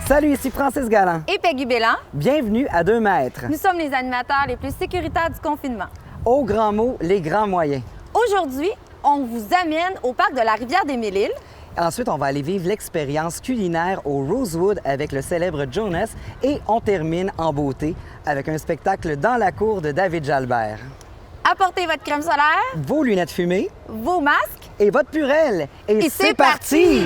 Salut, ici Francis Galland. Et Peggy Bélan. Bienvenue à 2 mètres. Nous sommes les animateurs les plus sécuritaires du confinement. Au grand mot, les grands moyens. Aujourd'hui, on vous amène au parc de la Rivière-des-Mille-Îles. Ensuite, on va aller vivre l'expérience culinaire au Rosewood avec le célèbre Jonas et on termine en beauté avec un spectacle dans la cour de David Jalbert. Apportez votre crème solaire, Vos lunettes fumées vos masques. et votre purelle. Et c'est parti!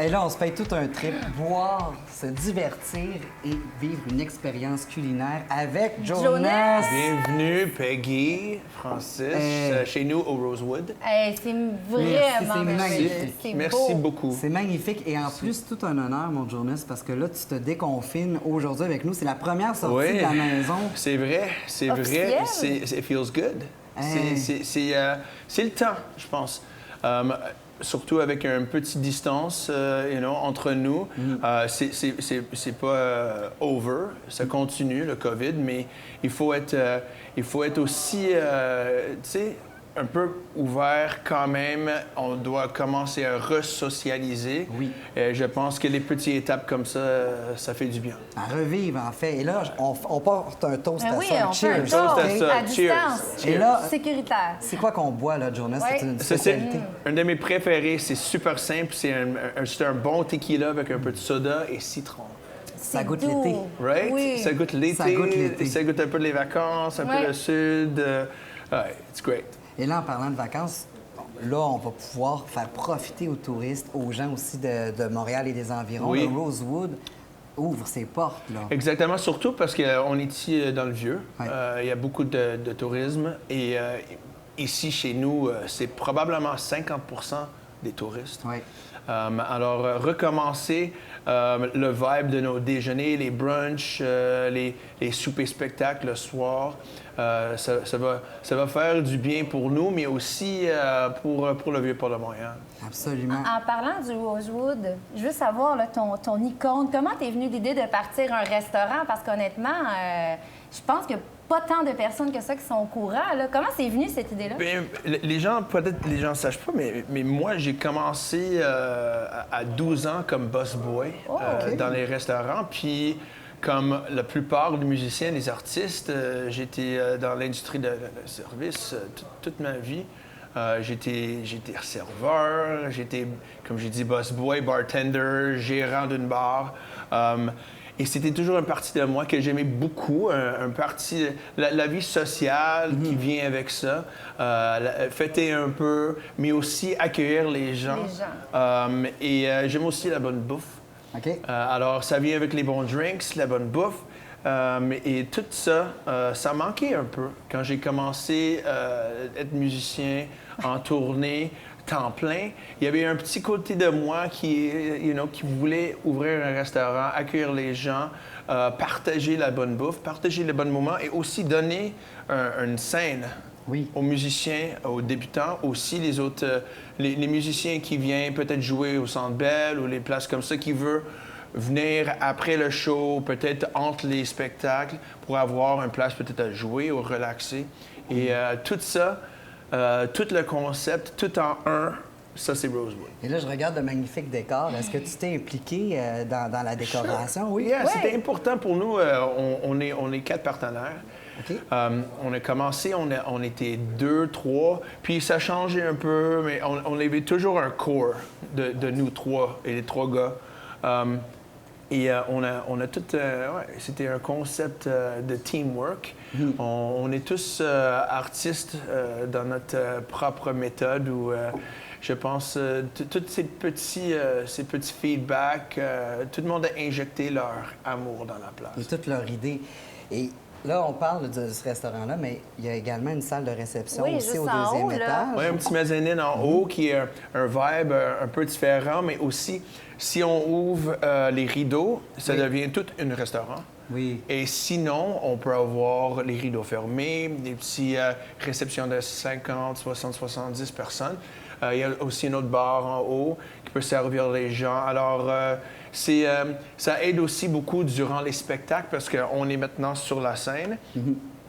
Et là, on se paye tout un trip, boire, se divertir et vivre une expérience culinaire avec Jonas. Bienvenue, Peggy, Francis, chez nous au Rosewood. Hey, c'est vraiment c'est merveilleux. magnifique. C'est Merci beau. beaucoup. C'est magnifique et en plus, tout un honneur, mon Jonas, parce que là, tu te déconfines aujourd'hui avec nous. C'est la première sortie de la maison. C'est vrai, c'est Officiel. vrai. It feels good. C'est le temps, je pense. Surtout avec une petite distance entre nous. C'est pas over, ça continue, le COVID, mais il faut être aussi, un peu ouvert quand même. On doit commencer à re-socialiser. Oui. Je pense que les petites étapes comme ça fait du bien. À revivre, en fait. Et là, on porte un toast Ben à oui, ça. on fait un Cheers. toast Toast à ça. à Cheers. distance. Et là, Sécuritaire. c'est quoi qu'on boit, là, Jonas? Ouais. C'est une Ça, c'est spécialité. un de mes préférés. C'est super simple. C'est un bon tequila avec un peu de soda et citron. Ça goûte doux. l'été. Right? Oui. Ça goûte l'été. Ça goûte l'été. Ça goûte un peu les vacances, un Ouais. peu le sud. It's great. Et là, en parlant de vacances, là, on va pouvoir faire profiter aux touristes, aux gens aussi de Montréal et des environs. Oui. Le Rosewood ouvre ses portes, là. Exactement, surtout parce qu'on est ici dans le Vieux. Ouais. Il y a beaucoup de tourisme. Et ici, chez nous, c'est probablement 50% des touristes. Oui. Alors, recommencer le vibe de nos déjeuners, les brunchs, les soupers spectacles le soir, ça va faire du bien pour nous, mais aussi pour le Vieux-Port de Montréal. Absolument. En parlant du Rosewood, je veux savoir là, ton icône. Comment t'es venue l'idée de partir un restaurant? Parce qu'honnêtement, je pense qu'il n'y a pas tant de personnes que ça qui sont au courant. Là. Comment c'est venu cette idée-là? Bien, peut-être les gens ne sachent pas, mais moi, j'ai commencé à 12 ans comme busboy OK. dans les restaurants. Puis, comme la plupart des musiciens, des artistes, j'étais dans l'industrie de service toute ma vie. J'étais serveur, j'étais, comme j'ai dit, busboy, bartender, gérant d'une bar. Et c'était toujours une partie de moi que j'aimais beaucoup, un partie, la vie sociale qui vient avec ça, fêter un peu, mais aussi accueillir les gens. J'aime aussi la bonne bouffe. OK. Alors, ça vient avec les bons drinks, la bonne bouffe. Et tout ça, ça manquait un peu quand j'ai commencé à être musicien en tournée, temps plein. Il y avait un petit côté de moi qui voulait ouvrir un restaurant, accueillir les gens, partager la bonne bouffe, partager les bons moments et aussi donner une scène Oui. aux musiciens, aux débutants, aussi les autres, les musiciens qui viennent peut-être jouer au Centre Bell ou les places comme ça, qui veulent venir après le show, peut-être entre les spectacles, pour avoir une place peut-être à jouer ou relaxer. Et tout ça, tout le concept, tout en un, ça c'est Rosewood. Et là, je regarde le magnifique décor. Est-ce que tu t'es impliqué dans la décoration? Oui. Yeah, c'était important pour nous. On est 4 partenaires. OK. On a commencé, on était 2, 3, puis ça changeait un peu, mais on avait toujours un core de nous 3 et les 3 gars. On a tout. C'était un concept de teamwork. On est tous artistes dans notre propre méthode où je pense tous ces petits feedbacks, tout le monde a injecté leur amour dans la place. Et toute leur idée. Et là, on parle de ce restaurant-là, mais il y a également une salle de réception Oui, aussi juste au en deuxième haut, là. étage. Oui, un petit mezzanine en haut qui est un vibe un peu différent, mais aussi, si on ouvre les rideaux, ça devient tout un restaurant. Oui. Et sinon, on peut avoir les rideaux fermés, des petites réceptions de 50, 60, 70 personnes. Il y a aussi un autre bar en haut qui peut servir les gens. Alors, ça aide aussi beaucoup durant les spectacles parce qu'on est maintenant sur la scène.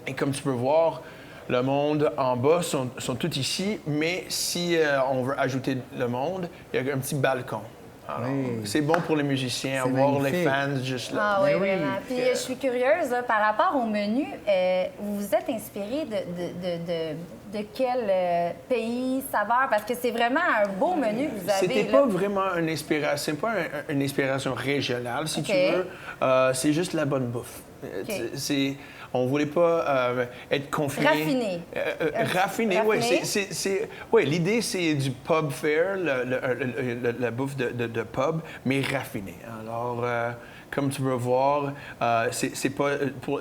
Et comme tu peux voir, Le monde en bas sont tous ici, mais si on veut ajouter le monde, il y a un petit balcon. Alors, Oui. c'est bon pour les musiciens, C'est avoir les magnifique. fans juste là. Ah oui, Ben oui. vraiment. Puis je suis curieuse, là, par rapport au menu, vous vous êtes inspiré de quel pays, saveur? Parce que c'est vraiment un beau menu que vous avez. C'était là. pas vraiment une inspiration, c'est pas une inspiration régionale, si OK. tu veux. C'est juste la bonne bouffe. On voulait pas être confiné. Raffiné. Raffiné, oui. Raffiné? Ouais, l'idée, c'est du pub fare, la bouffe de pub, mais raffiné. Alors, comme tu peux voir, c'est pas,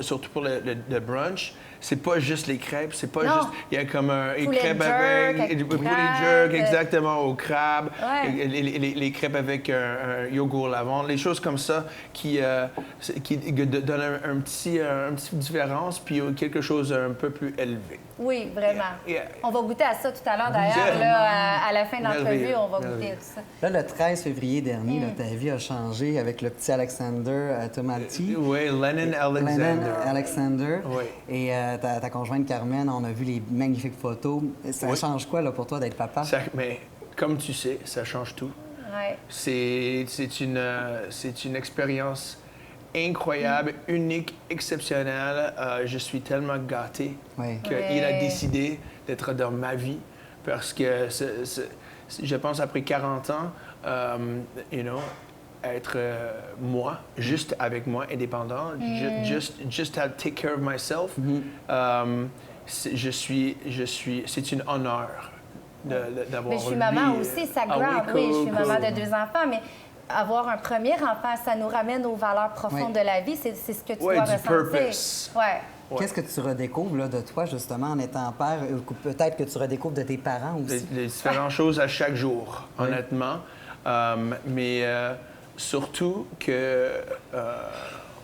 surtout pour le brunch, c'est pas juste les crêpes, c'est pas Non. juste. Il y a comme un Poulet crêpe jerk avec du poulet crabe. jerk, exactement, au crabe, Ouais. les crêpes avec un yogourt lavande, les choses comme ça qui donnent une petite différence, puis quelque chose un peu plus élevé. Oui, vraiment. Yeah. On va goûter à ça tout à l'heure, d'ailleurs. Yeah. Là, à la fin de l'entrevue, Merveilleux, on va goûter merveilleux. à tout ça. Là, le 13 février dernier, là, ta vie a changé avec le petit Alexander Tomalty. Oui, Lennon Alexander. Lennon Alexander. Oui. Et ta conjointe Carmen, on a vu les magnifiques photos. Ça Oui. change quoi là, pour toi d'être papa? Mais comme tu sais, ça change tout. Ouais. C'est une expérience incroyable, unique, exceptionnelle. Je suis tellement gâté Oui. qu'il Ouais. a décidé d'être dans ma vie parce que je pense après 40 ans, être moi, juste avec moi, indépendant, just to take care of myself. C'est un honneur d'avoir Mais je suis maman lui. aussi, ça Ah ground. oui, Oui, je cool, suis maman cool. de 2 enfants, mais avoir un premier enfant, ça nous ramène aux valeurs profondes Oui. de la vie. C'est ce que tu Ouais, dois du ressentir. purpose. Ouais. Ouais. Qu'est-ce que tu redécouvres là, de toi, justement, en étant père? Peut-être que tu redécouvres de tes parents aussi. Les différentes choses à chaque jour, honnêtement. Mais surtout que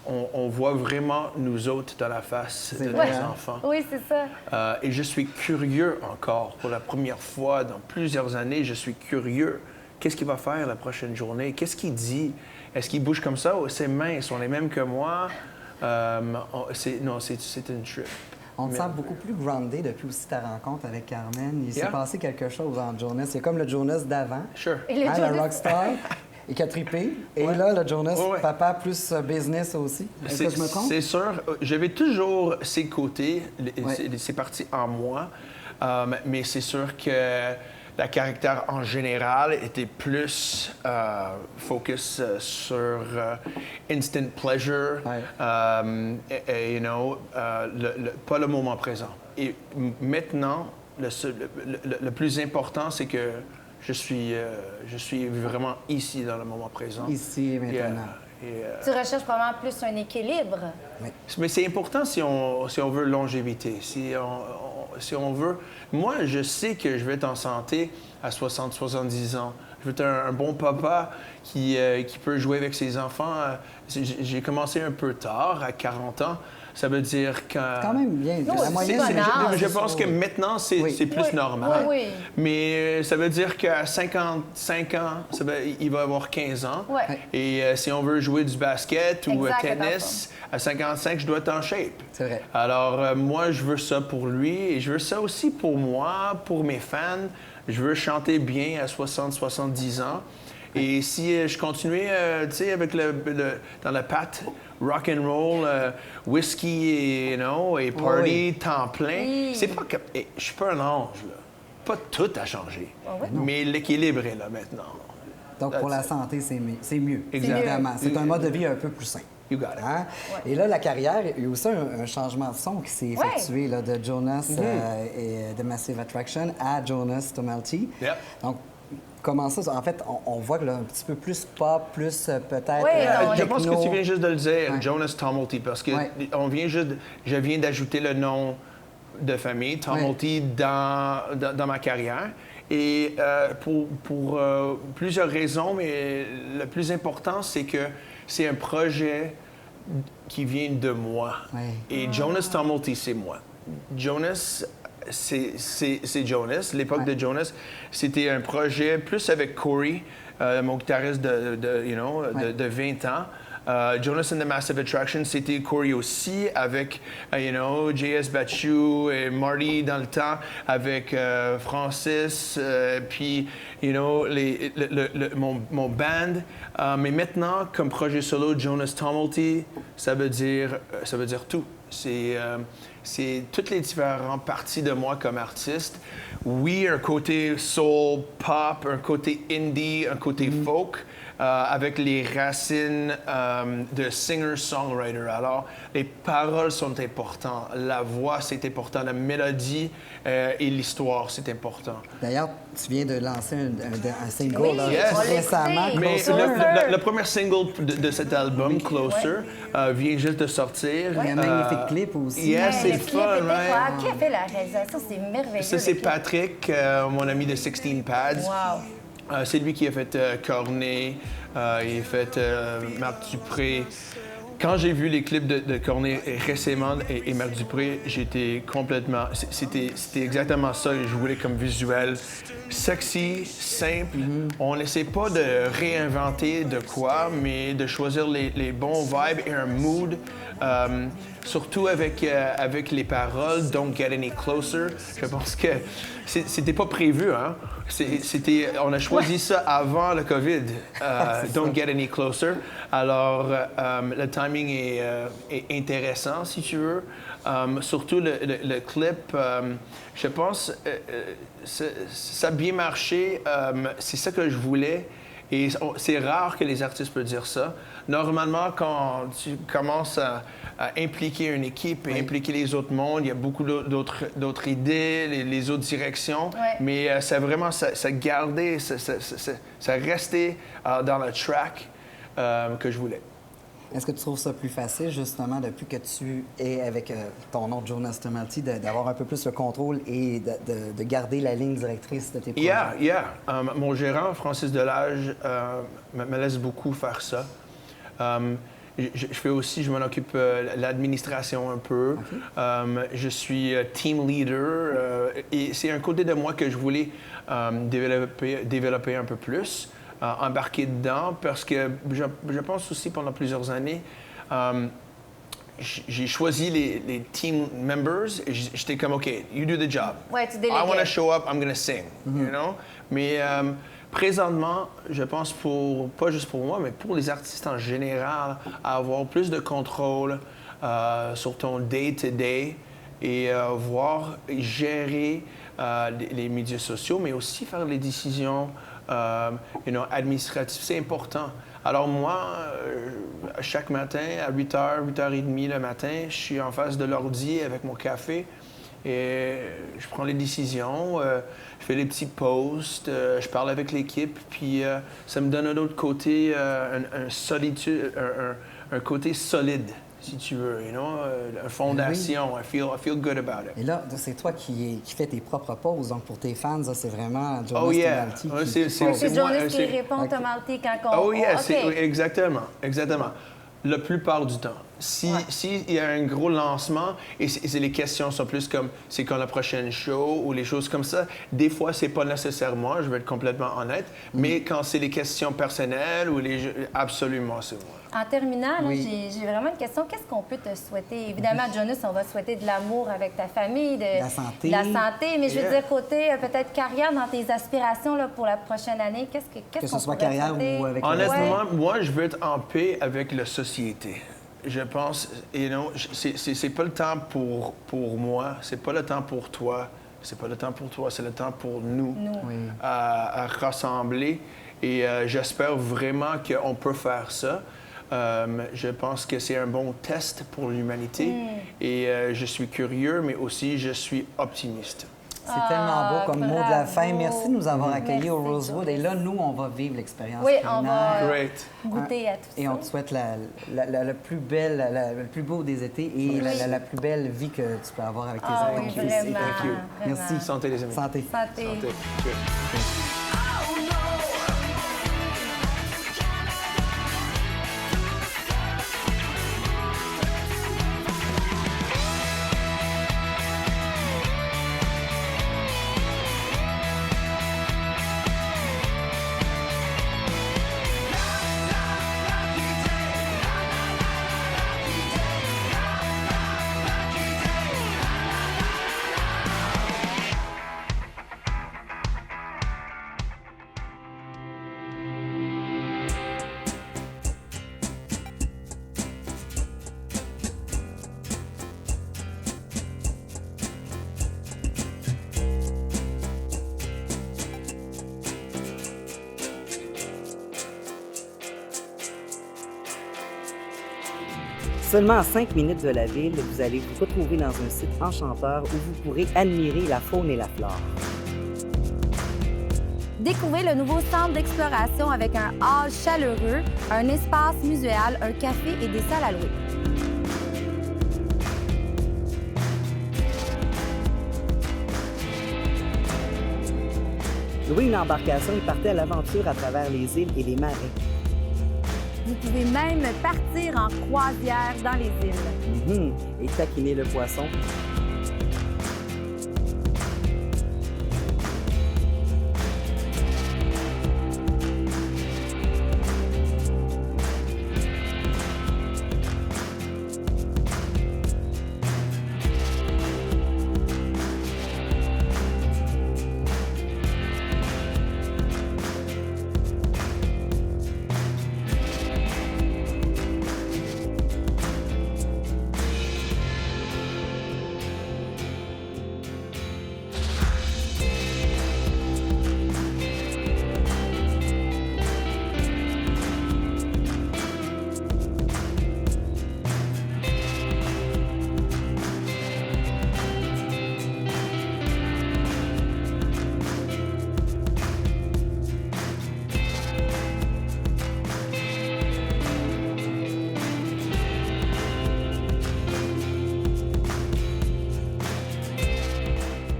on voit vraiment nous autres dans la face de nos vrai. enfants. Oui, c'est ça. Et je suis curieux encore. Pour la première fois dans plusieurs années, je suis curieux. Qu'est-ce qu'il va faire la prochaine journée? Qu'est-ce qu'il dit? Est-ce qu'il bouge comme ça? Ses mains sont les mêmes que moi? C'est une trip. On te sent beaucoup plus groundé depuis aussi ta rencontre avec Carmen. Il s'est Yeah. passé quelque chose en Jonas. C'est comme le Jonas d'avant, Sure. Et le hein, Jonas- le rockstar, et qui a trippé. Et Ouais. là, le Jonas, Ouais, ouais. papa plus business aussi. Est-ce que je me trompe? C'est sûr. J'avais toujours ces côtés. Ouais. C'est parti en moi. Mais c'est sûr que la caractère en général était plus focus sur instant pleasure, Ouais. pas le moment présent. Et maintenant, le plus important, c'est que je suis vraiment ici dans le moment présent. Ici et maintenant. Tu recherches probablement plus un équilibre. Mais c'est important si on veut longévité. Si on veut... Moi, je sais que je vais être en santé à 60, 70 ans. Je veux être un bon papa qui peut jouer avec ses enfants. J'ai commencé un peu tard, à 40 ans. Ça veut dire que... Quand même bien. Non, La c'est moyenne, bon c'est âge. Je pense que maintenant, c'est Oui. plus Oui. normal. Oui, oui. Mais ça veut dire qu'à 55 ans, il va avoir 15 ans. Ouais. Et si on veut jouer du basket ou Exact, tennis, à 55, je dois être en shape. C'est vrai. Alors, moi, je veux ça pour lui et je veux ça aussi pour moi, pour mes fans. Je veux chanter bien à 60, 70 ans. Et si je continuais, tu sais, avec dans la patte rock and roll, whisky et party, Oui. temps plein, Oui. c'est pas que je suis pas un ange là. Pas tout a changé, oui. mais l'équilibre est là maintenant. Donc, pour la That's it. santé, c'est mieux. Exact. Évidemment. C'est un mode de vie un peu plus sain. You got it. Hein? Et là, la carrière, il y a aussi un changement de son qui s'est effectué là, de Jonas et de Massive Attraction à Jonas Tomalty. Yep. Donc, comment ça? En fait, on voit que là, un petit peu plus pop, plus peut-être Oui, non, Je pense que techno. tu viens juste de le dire, Ouais. Jonas Tomalty, parce que Ouais. je viens d'ajouter le nom de famille, Tomalty, dans ma carrière. Et pour plusieurs raisons, mais le plus important, c'est que c'est un projet qui vient de moi. Ouais. Et Jonas Tomalty, c'est moi. Jonas, c'est Jonas. L'époque de Jonas, c'était un projet plus avec Corey, mon guitariste de 20 ans. Jonas and the Massive Attraction, c'était choré aussi avec, J.S. Batchou et Marty dans le temps, avec Francis, puis, mon band. Mais maintenant, comme projet solo, Jonas Tumulty, ça veut dire tout. C'est toutes les différentes parties de moi comme artiste. Oui, un côté soul, pop, un côté indie, un côté folk, avec les racines de singer-songwriter. Alors, les paroles sont importantes, la voix, c'est important, la mélodie et l'histoire, c'est important. D'ailleurs, tu viens de lancer un single Oui, là, yes. récemment. Mais Closer. le premier single de cet album, Closer, vient juste de sortir. Il y a un magnifique clip aussi. Yes, c'est le clip fun, était right? quoi? Qui a fait la réalisation? C'est merveilleux. Ça, c'est le clip. Patrick, mon ami de 16 Pads. Wow. C'est lui qui a fait Cornet, il a fait Marc Dupré. Quand j'ai vu les clips de Cornet récemment et Marc Dupré, j'étais complètement... C'était exactement ça que je voulais comme visuel. Sexy, simple. On n'essaie pas de réinventer de quoi, mais de choisir les bons vibes et un mood. Surtout avec les paroles « Don't get any closer ». Je pense que c'était pas prévu, hein? On a choisi ça avant le COVID, « Don't get any closer ». Alors, le timing est intéressant, si tu veux. Surtout le clip, je pense, ça a bien marché. C'est ça que je voulais. Et c'est rare que les artistes peuvent dire ça. Normalement, quand tu commences à impliquer une équipe et impliquer les autres mondes, il y a beaucoup d'autres idées, les autres directions. Ouais. Mais ça vraiment, ça gardait, ça restait dans le track que je voulais. Est-ce que tu trouves ça plus facile, justement, depuis que tu es avec ton nom, Jonas Tumulty, d'avoir un peu plus le contrôle et de garder la ligne directrice de tes projets? Yeah. Mon gérant, Francis Delage, me laisse beaucoup faire ça. Je fais aussi, je m'en occupe l'administration un peu. Okay. Je suis team leader et c'est un côté de moi que je voulais développer un peu plus. Embarquer dedans parce que je pense aussi pendant plusieurs années, j'ai choisi les team members et j'étais comme, OK, you do the job. Ouais, tu déléguais. I want to show up, I'm going to sing, you know? Mais présentement, je pense pas juste pour moi, mais pour les artistes en général, avoir plus de contrôle sur ton day-to-day et voir gérer les médias sociaux, mais aussi faire les décisions administratif, c'est important. Alors moi, chaque matin, à 8h, 8h30 le matin, je suis en face de l'ordi avec mon café et je prends les décisions, je fais les petits posts, je parle avec l'équipe, puis ça me donne un autre côté, un côté solide, si tu veux, une fondation. Oui. I feel good about it. Et là, c'est toi qui fais tes propres pauses. Donc, pour tes fans, c'est vraiment Jonas Tumulty. C'est Jonas qui répond Tumulty quand on... Oh, yeah, exactement. La plupart du temps. S'il y a un gros lancement et les questions sont plus comme c'est quand la prochaine show ou les choses comme ça, des fois, c'est pas nécessaire moi, je vais être complètement honnête, mais quand c'est les questions personnelles ou absolument, c'est moi. En terminant, j'ai vraiment une question. Qu'est-ce qu'on peut te souhaiter? Évidemment, Jonas, on va souhaiter de l'amour avec ta famille, de la santé, mais je veux dire, côté peut-être carrière, dans tes aspirations là, pour la prochaine année, qu'est-ce qu'on ce soit carrière souhaiter? ou avec... Honnêtement, moi, je veux être en paix avec la société. Je pense, c'est pas le temps pour moi, c'est pas le temps pour toi, c'est pas le temps pour toi, c'est le temps pour nous. À rassembler. Et j'espère vraiment qu'on peut faire ça. Je pense que c'est un bon test pour l'humanité. Et je suis curieux, mais aussi je suis optimiste. C'est tellement beau comme mot de la fin. Merci de nous avoir accueillis au Merci, Rosewood. Et là, nous, on va vivre l'expérience Oui, culinaire. on va goûter à tout ça. Et on te souhaite le plus beau des étés et la plus belle vie que tu peux avoir avec tes amis. Oui, vraiment. Merci. Santé, les amis. Santé. Santé. seulement à 5 minutes de la ville, vous allez vous retrouver dans un site enchanteur où vous pourrez admirer la faune et la flore. Découvrez le nouveau centre d'exploration avec un hall chaleureux, un espace muséal, un café et des salles à louer. Louez une embarcation et partez à l'aventure à travers les îles et les marais. Vous pouvez même partir en croisière dans les îles. Et taquiner le poisson.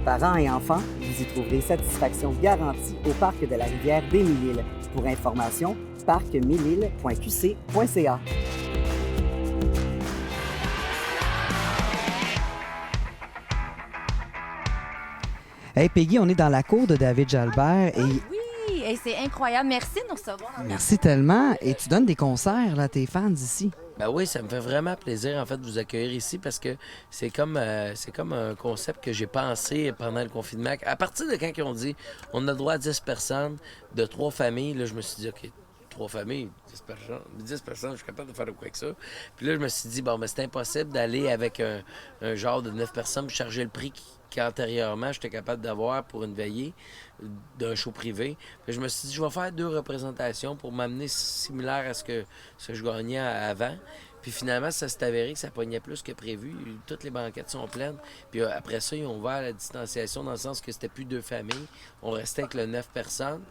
Parents et enfants, vous y trouverez satisfaction garantie au parc de la rivière des Mille-Îles. Pour information, parc-mille-îles.qc.ca. Hey Peggy, on est dans la cour de David Jalbert et... Oui, et c'est incroyable. Merci de nous recevoir. Merci tellement. Et tu donnes des concerts là, à tes fans ici. Ben oui, ça me fait vraiment plaisir en fait de vous accueillir ici parce que c'est comme un concept que j'ai pensé pendant le confinement. À partir de quand ils ont dit on a droit à 10 personnes de 3 familles, là je me suis dit OK, 3 familles, 10 personnes, je suis capable de faire de quoi avec ça. Puis là je me suis dit bon, mais c'est impossible d'aller avec un genre de 9 personnes pour charger le prix qu'antérieurement j'étais capable d'avoir pour une veillée d'un show privé. Puis je me suis dit, je vais faire 2 représentations pour m'amener similaire à ce que je gagnais avant. Puis finalement, ça s'est avéré que ça pognait plus que prévu. Toutes les banquettes sont pleines. Puis après ça, ils ont ouvert la distanciation dans le sens que c'était plus 2 familles. On restait avec le 9 personnes.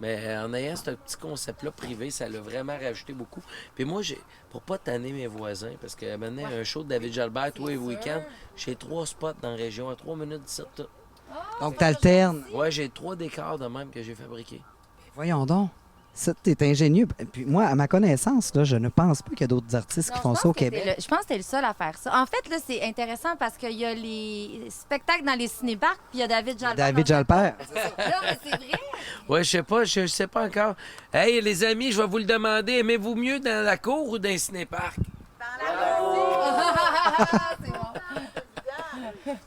Mais en ayant ce petit concept-là privé, ça l'a vraiment rajouté beaucoup. Puis moi, pour pas tanner mes voisins, parce que maintenant, un show de David Jalbert tous les week-ends, j'ai 3 spots dans la région, à 3 minutes d'ici. Donc t'alternes. Ouais, j'ai 3 décors de même que j'ai fabriqués. Voyons donc. Ça, t'es ingénieux. Puis moi, à ma connaissance, là, je ne pense pas qu'il y a d'autres artistes qui font ça au Québec. Je pense que t'es le seul à faire ça. En fait, là, c'est intéressant parce qu'il y a les spectacles dans les cinéparcs, puis il y a David Jalbert. David Jalbert. Là, mais c'est vrai. Ouais, je sais pas encore. Hey, les amis, je vais vous le demander. Aimez-vous mieux dans la cour ou dans un cinéparc? Dans la cour. C'est bon.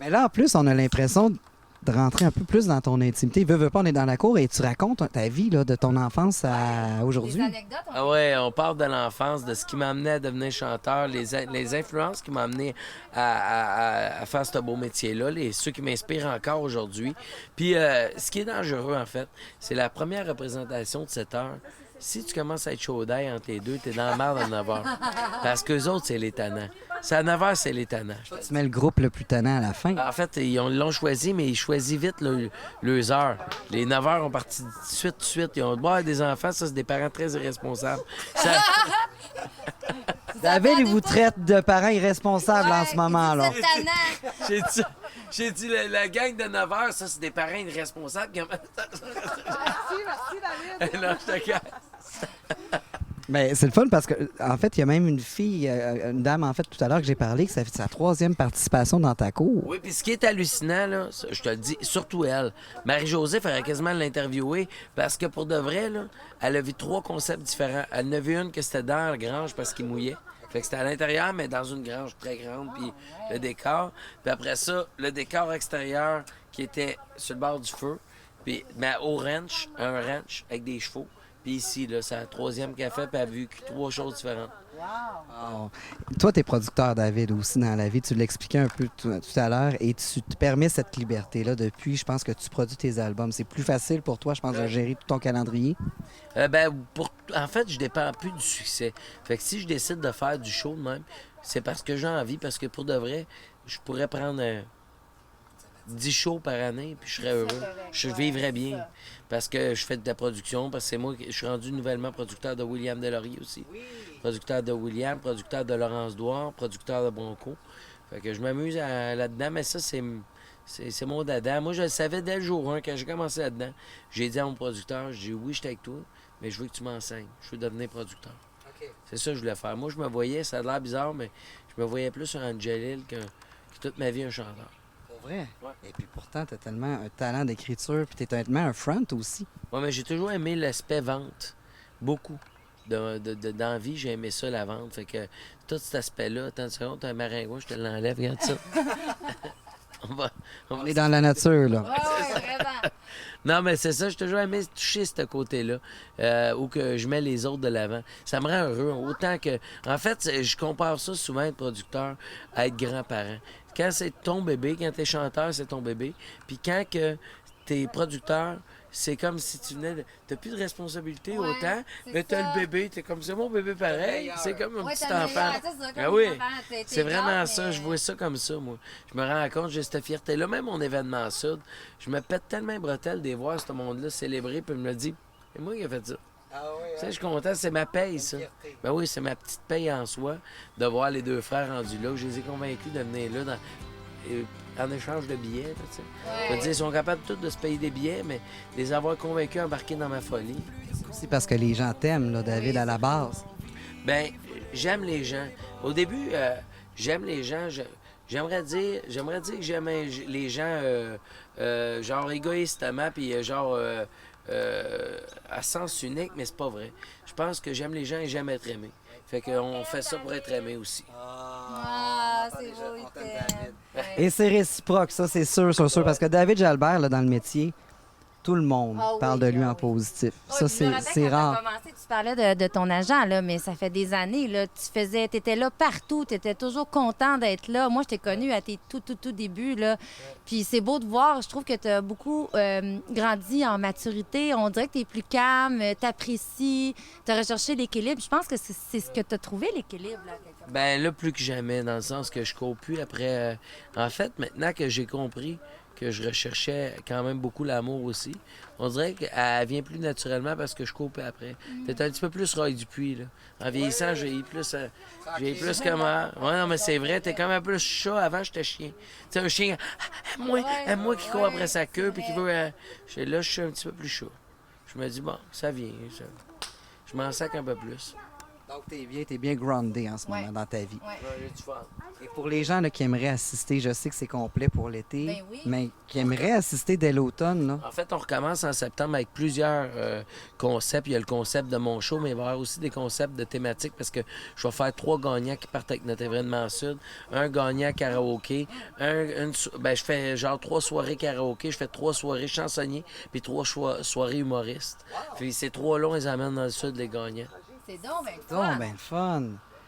Mais là, en plus, on a l'impression de rentrer un peu plus dans ton intimité. Veux pas, on est dans la cour et tu racontes ta vie là, de ton enfance à aujourd'hui. Des anecdotes. Ah ouais, on parle de l'enfance, de ce qui m'a amené à devenir chanteur, les influences qui m'ont amené à faire ce beau métier-là, ceux qui m'inspirent encore aujourd'hui. Puis ce qui est dangereux, en fait, c'est la première représentation de 7 heures. Si tu commences à être chaud d'ail entre les deux, t'es dans la merde à 9 heures. Parce qu'eux autres, c'est les tannants. C'est à 9 heures, c'est les tannants. Tu mets le groupe le plus tannant à la fin. En fait, ils l'ont choisi, mais ils choisissent vite leurs heures. Les 9 heures ont parti de suite. Ils ont des enfants, ça, c'est des parents très irresponsables. Ça... David, il vous traite de parents irresponsables en ce moment, là. J'ai dit la gang de 9 heures, ça, c'est des parents irresponsables. Merci, David. Non, je te casse. Ben, c'est le fun parce que en fait, il y a même une fille, une dame, en fait, tout à l'heure que j'ai parlé, que ça fait sa 3e participation dans ta cour. Oui, puis ce qui est hallucinant, là, je te le dis, surtout elle, Marie-Josée ferait quasiment l'interviewer parce que pour de vrai, là, elle a vu 3 concepts différents. Elle en a vu une que c'était dans la grange parce qu'il mouillait. Fait que c'était à l'intérieur, mais dans une grange très grande, puis le décor. Puis après ça, le décor extérieur qui était sur le bord du feu, puis mais un ranch avec des chevaux. Puis ici, là, c'est la troisième café, puis elle a vécu 3 choses différentes. Wow. Toi, tu es producteur, David, aussi dans la vie. Tu l'expliquais un peu tout à l'heure et tu te permets cette liberté-là depuis, je pense que tu produis tes albums. C'est plus facile pour toi, je pense, de gérer tout ton calendrier. En fait, je dépends plus du succès. Fait que si je décide de faire du show de même, c'est parce que j'ai envie, parce que pour de vrai, je pourrais prendre 10 shows par année, puis je serais heureux. Je vivrais bien. Parce que je fais de la production, parce que c'est moi qui je suis rendu nouvellement producteur de William Deslauriers aussi. Producteur de William, producteur de Laurence Douard, producteur de Bronco. Fait que je m'amuse là-dedans, mais ça, c'est mon dada. Moi, je le savais dès le jour 1, quand j'ai commencé là-dedans. J'ai dit à mon producteur, j'ai dit oui, je suis avec toi, mais je veux que tu m'enseignes. Je veux devenir producteur. C'est ça que je voulais faire. Moi, je me voyais, ça a l'air bizarre, mais je me voyais plus sur Angelil que toute ma vie un chanteur. Pour vrai? Ouais. Et puis pourtant, tu as tellement un talent d'écriture, puis tu es tellement un front aussi. Oui, mais j'ai toujours aimé l'aspect vente. Beaucoup. Dans la vie, j'ai aimé ça, la vente. Fait que tout cet aspect-là, attends une seconde, t'as un maringouin, je te l'enlève, regarde ça. On est dans la nature, là. Oui, vraiment. Non, mais c'est ça, j'ai toujours aimé toucher ce côté-là, où que je mets les autres de l'avant. Ça me rend heureux, autant que... En fait, je compare ça souvent, être producteur, à être grand-parent. Quand c'est ton bébé, quand t'es chanteur, c'est ton bébé. Puis quand que t'es producteur, c'est comme si tu venais de... T'as plus de responsabilité Ouais, autant, c'est mais t'as ça. le bébé, t'es comme c'est mon bébé pareil, c'est comme un Ouais, petit t'as le enfant. meilleur, c'est ça, comme Ah oui, un enfant, t'es c'est grave, vraiment mais- ça, je vois ça comme ça, moi. Je me rends compte, j'ai cette fierté-là, même mon événement sud, je me pète tellement les bretelles de voir ce monde-là célébrer, puis me dit, c'est moi qui ai fait ça. Ah oui, Tu sais, je suis content, c'est ma paye, ça. Ben oui, c'est ma petite paye en soi, de voir les deux frères rendus là. Je les ai convaincus de venir là en échange de billets. Là, tu sais. Je veux dire, ils sont capables tous de se payer des billets, mais les avoir convaincus à embarquer dans ma folie. C'est parce que les gens t'aiment, là, David, à la base. Ben, j'aime les gens. Au début, j'aime les gens. J'aimerais dire que j'aime les gens genre égoïstement, puis genre à sens unique, mais c'est pas vrai. Je pense que j'aime les gens et j'aime être aimé. Fait qu'on fait ça pour être aimé aussi. Ah, c'est beau, il t'aime. Ouais. Et c'est réciproque, ça, c'est sûr, parce que David Jalbert, là, dans le métier, tout le monde Ah oui, parle de lui ah en oui. positif. Oui, Ça, je me rappelle c'est quand rare. t'as commencé, tu parlais de ton agent, là, mais ça fait des années. Là, tu étais là partout, tu étais toujours content d'être là. Moi, je t'ai connu à tes tout débuts. Là. Puis c'est beau de voir. Je trouve que tu as beaucoup grandi en maturité. On dirait que tu es plus calme, tu apprécies, tu as recherché l'équilibre. Je pense que c'est ce que tu as trouvé, l'équilibre. Là, quelque part. Ben là, plus que jamais, dans le sens que je cours plus après... En fait, maintenant que j'ai compris que je recherchais quand même beaucoup l'amour aussi, on dirait qu'elle vient plus naturellement parce que je cours plus après. T'es un petit peu plus Roy Dupuis, là. En vieillissant, j'ai plus comment... Ouais, non, mais c'est vrai, t'es comme un peu chat. Avant, j'étais chien. Tu sais, un chien, aime-moi qui court après sa queue puis qui veut... là, je suis un petit peu plus chat. Je me dis, bon, ça vient. Je m'en sac un peu plus. Donc, t'es bien groundé en ce moment Ouais. dans ta vie. Ouais. J'ai du fun. Et pour les gens là, qui aimeraient assister, je sais que c'est complet pour l'été, Ben oui. mais qui aimeraient assister dès l'automne, là. En fait, on recommence en septembre avec plusieurs concepts. Il y a le concept de mon show, mais il va y avoir aussi des concepts de thématiques parce que je vais faire 3 gagnants qui partent avec notre événement sud. Un gagnant karaoké. Je fais genre 3 soirées karaoké. Je fais 3 soirées chansonniers puis 3 soirées humoristes. Puis ces 3 là, on les amène dans le sud, les gagnants. C'est donc ben Donc, fun. ben fun.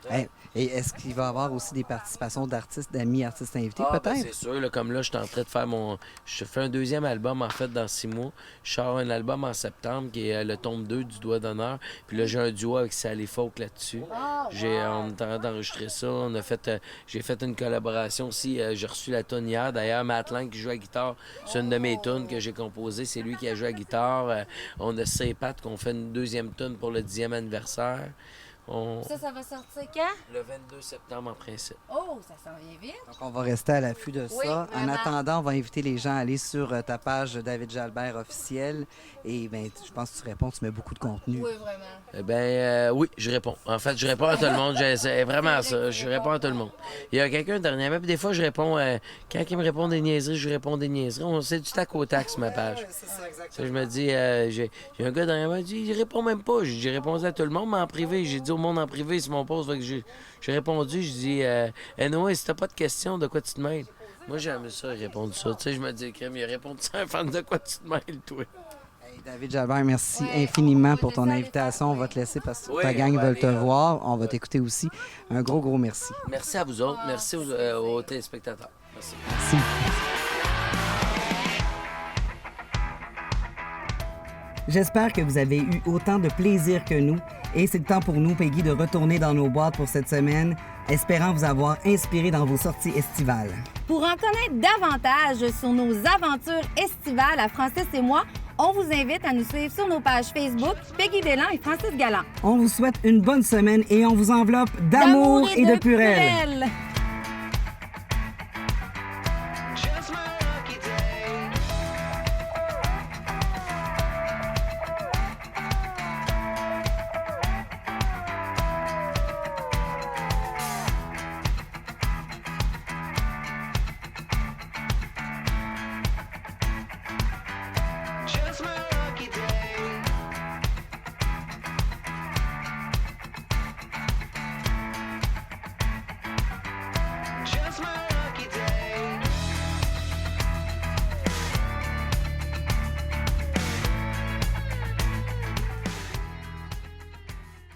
Hey, et est-ce qu'il va y avoir aussi des participations d'artistes, d'amis, artistes invités, Ben, peut-être? c'est sûr, là, comme là, je suis en train de faire je fais un deuxième album, en fait, dans 6 mois. Je sors un album en septembre, qui est le tome 2 du Doigt d'honneur. Puis là, j'ai un duo avec Sally Folk là-dessus. On est en train d'enregistrer ça. J'ai fait une collaboration aussi. J'ai reçu la tune hier. D'ailleurs, Matt Lang qui joue à la guitare, c'est une de mes tunes que j'ai composée. C'est lui qui a joué à la guitare. On a C-Pat qu'on fait une deuxième tune pour le 10e anniversaire. Ça va sortir quand? Le 22 septembre, en principe. Oh, ça s'en vient vite. Donc, on va rester à l'affût de Oui, ça. En vraiment. attendant, on va inviter les gens à aller sur ta page David Jalbert officielle. Et ben, je pense que tu réponds, tu mets beaucoup de contenu. Oui, vraiment. Eh bien, oui, je réponds. En fait, je réponds à tout le monde. C'est vraiment ça. Je réponds à tout le monde. Il y a quelqu'un dernièrement, puis des fois, je réponds. Quand il me répond des niaiseries, je réponds des niaiseries. C'est du tac au tac sur ma page. C'est ça, exactement. Ça, je me dis, j'ai un gars dernièrement qui dit, il répond même pas. J'ai répondu à tout le monde, mais en privé. J'ai dit au monde en privé, c'est mon poste. Fait que j'ai répondu, je dis, anyway, si t'as pas de questions, de quoi tu te mêles? Moi, j'aime ça, répondre ça. Tu sais, je me dis, crème, il a répondu ça, un fan de quoi tu te mêles, toi? David Jalbert, merci infiniment pour ton invitation. On va te laisser parce que ta gang veut te voir. On va t'écouter aussi. Un gros merci. Merci à vous autres. Merci aux téléspectateurs. Merci. Merci. J'espère que vous avez eu autant de plaisir que nous. Et c'est le temps pour nous, Peggy, de retourner dans nos boîtes pour cette semaine, espérant vous avoir inspiré dans vos sorties estivales. Pour en connaître davantage sur nos aventures estivales à Francis et moi, on vous invite à nous suivre sur nos pages Facebook, Peggy Delan et Francis Galland. On vous souhaite une bonne semaine et on vous enveloppe d'amour et de purée.